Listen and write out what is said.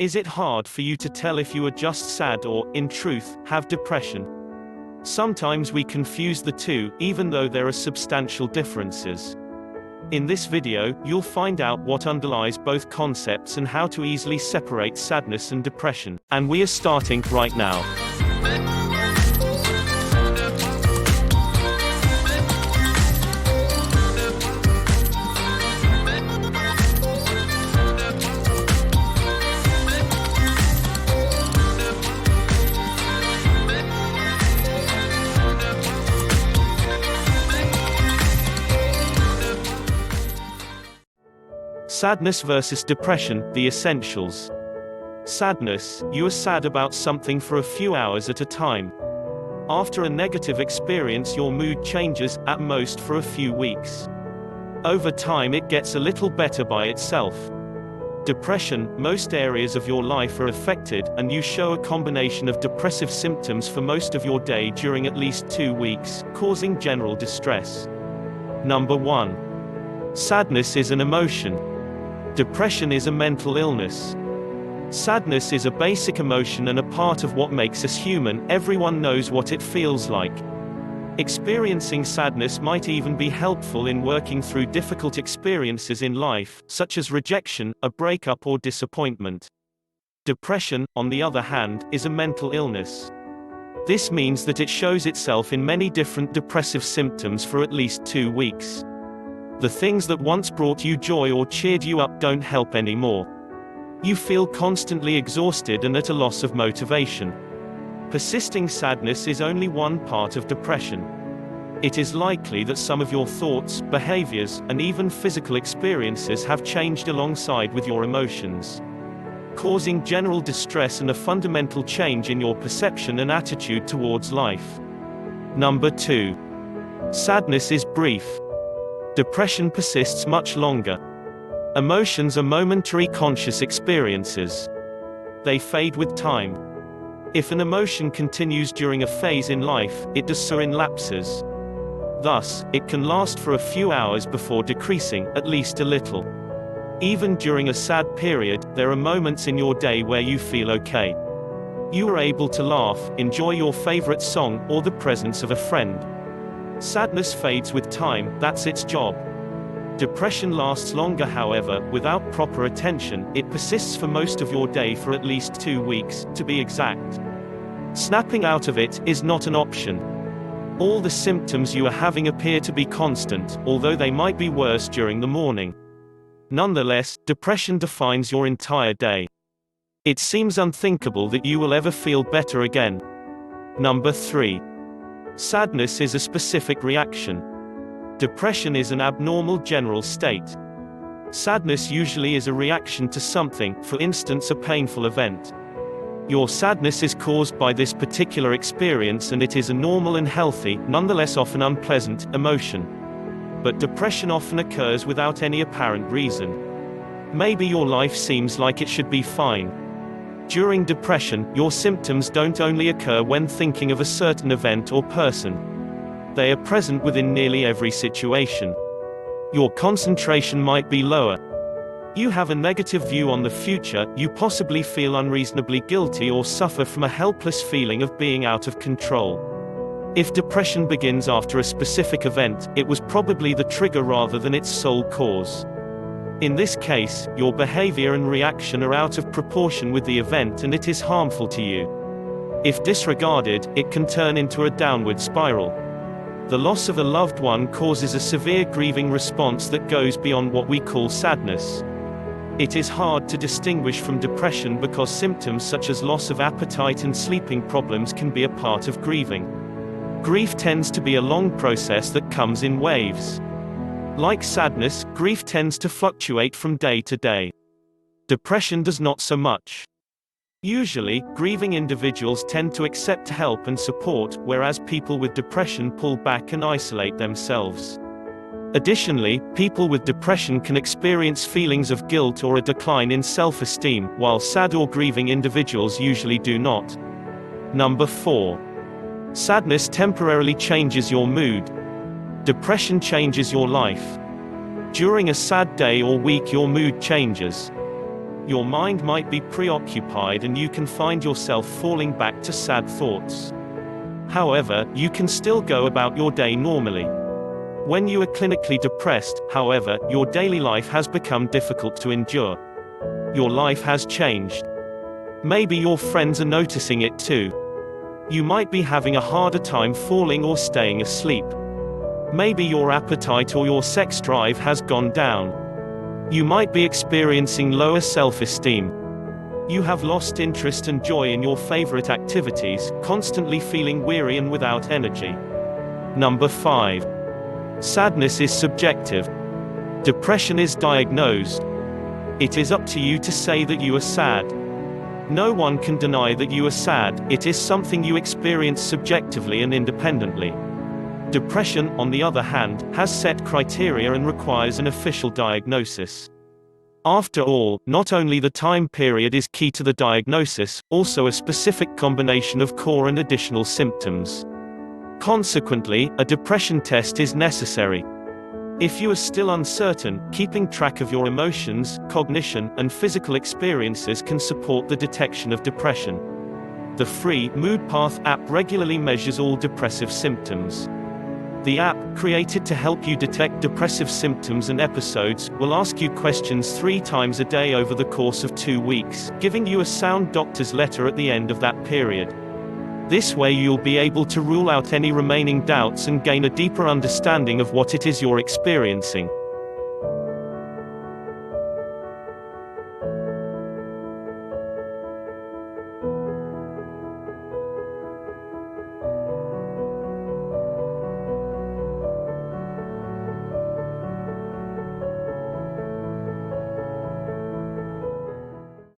Is it hard for you to tell if you are just sad or, in truth, have depression? Sometimes we confuse the two, even though there are substantial differences. In this video, you'll find out what underlies both concepts and how to easily separate sadness and depression. And we are starting right now. Sadness versus depression, the essentials. Sadness, you are sad about something for a few hours at a time. After a negative experience, your mood changes, at most for a few weeks. Over time, it gets a little better by itself. Depression, most areas of your life are affected, and you show a combination of depressive symptoms for most of your day during at least 2 weeks, causing general distress. Number 1. Sadness is an emotion. Depression is a mental illness. Sadness is a basic emotion and a part of what makes us human. Everyone knows what it feels like. Experiencing sadness might even be helpful in working through difficult experiences in life, such as rejection, a breakup, or disappointment. Depression, on the other hand, is a mental illness. This means that it shows itself in many different depressive symptoms for at least 2 weeks. The things that once brought you joy or cheered you up don't help anymore. You feel constantly exhausted and at a loss of motivation. Persisting sadness is only one part of depression. It is likely that some of your thoughts, behaviors, and even physical experiences have changed alongside with your emotions, causing general distress and a fundamental change in your perception and attitude towards life. Number 2. Sadness is brief. Depression persists much longer. Emotions are momentary conscious experiences. They fade with time. If an emotion continues during a phase in life, it does so in lapses. Thus, it can last for a few hours before decreasing, at least a little. Even during a sad period, there are moments in your day where you feel okay. You are able to laugh, enjoy your favorite song, or the presence of a friend. Sadness fades with time, that's its job. Depression lasts longer, however. Without proper attention, it persists for most of your day for at least 2 weeks, to be exact. Snapping out of it is not an option. All the symptoms you are having appear to be constant, although they might be worse during the morning. Nonetheless, depression defines your entire day. It seems unthinkable that you will ever feel better again. Number 3. Sadness is a specific reaction. Depression is an abnormal general state. Sadness usually is a reaction to something, for instance a painful event. Your sadness is caused by this particular experience and it is a normal and healthy, nonetheless often unpleasant, emotion. But depression often occurs without any apparent reason. Maybe your life seems like it should be fine. During depression, your symptoms don't only occur when thinking of a certain event or person. They are present within nearly every situation. Your concentration might be lower. You have a negative view on the future, you possibly feel unreasonably guilty or suffer from a helpless feeling of being out of control. If depression begins after a specific event, it was probably the trigger rather than its sole cause. In this case, your behavior and reaction are out of proportion with the event and it is harmful to you. If disregarded, it can turn into a downward spiral. The loss of a loved one causes a severe grieving response that goes beyond what we call sadness. It is hard to distinguish from depression because symptoms such as loss of appetite and sleeping problems can be a part of grieving. Grief tends to be a long process that comes in waves. Like sadness, grief tends to fluctuate from day to day. Depression does not so much. Usually, grieving individuals tend to accept help and support, whereas people with depression pull back and isolate themselves. Additionally, people with depression can experience feelings of guilt or a decline in self-esteem, while sad or grieving individuals usually do not. Number 4. Sadness temporarily changes your mood. Depression changes your life. During a sad day or week, your mood changes. Your mind might be preoccupied and you can find yourself falling back to sad thoughts. However, you can still go about your day normally. When you are clinically depressed, however, your daily life has become difficult to endure. Your life has changed. Maybe your friends are noticing it too. You might be having a harder time falling or staying asleep. Maybe your appetite or your sex drive has gone down. You might be experiencing lower self-esteem. You have lost interest and joy in your favorite activities, constantly feeling weary and without energy. Number 5. Sadness is subjective. Depression is diagnosed. It is up to you to say that you are sad. No one can deny that you are sad, it is something you experience subjectively and independently. Depression, on the other hand, has set criteria and requires an official diagnosis. After all, not only the time period is key to the diagnosis, also a specific combination of core and additional symptoms. Consequently, a depression test is necessary. If you are still uncertain, keeping track of your emotions, cognition, and physical experiences can support the detection of depression. The free Mood Path app regularly measures all depressive symptoms. The app, created to help you detect depressive symptoms and episodes, will ask you questions 3 times a day over the course of 2 weeks, giving you a sound doctor's letter at the end of that period. This way you'll be able to rule out any remaining doubts and gain a deeper understanding of what it is you're experiencing.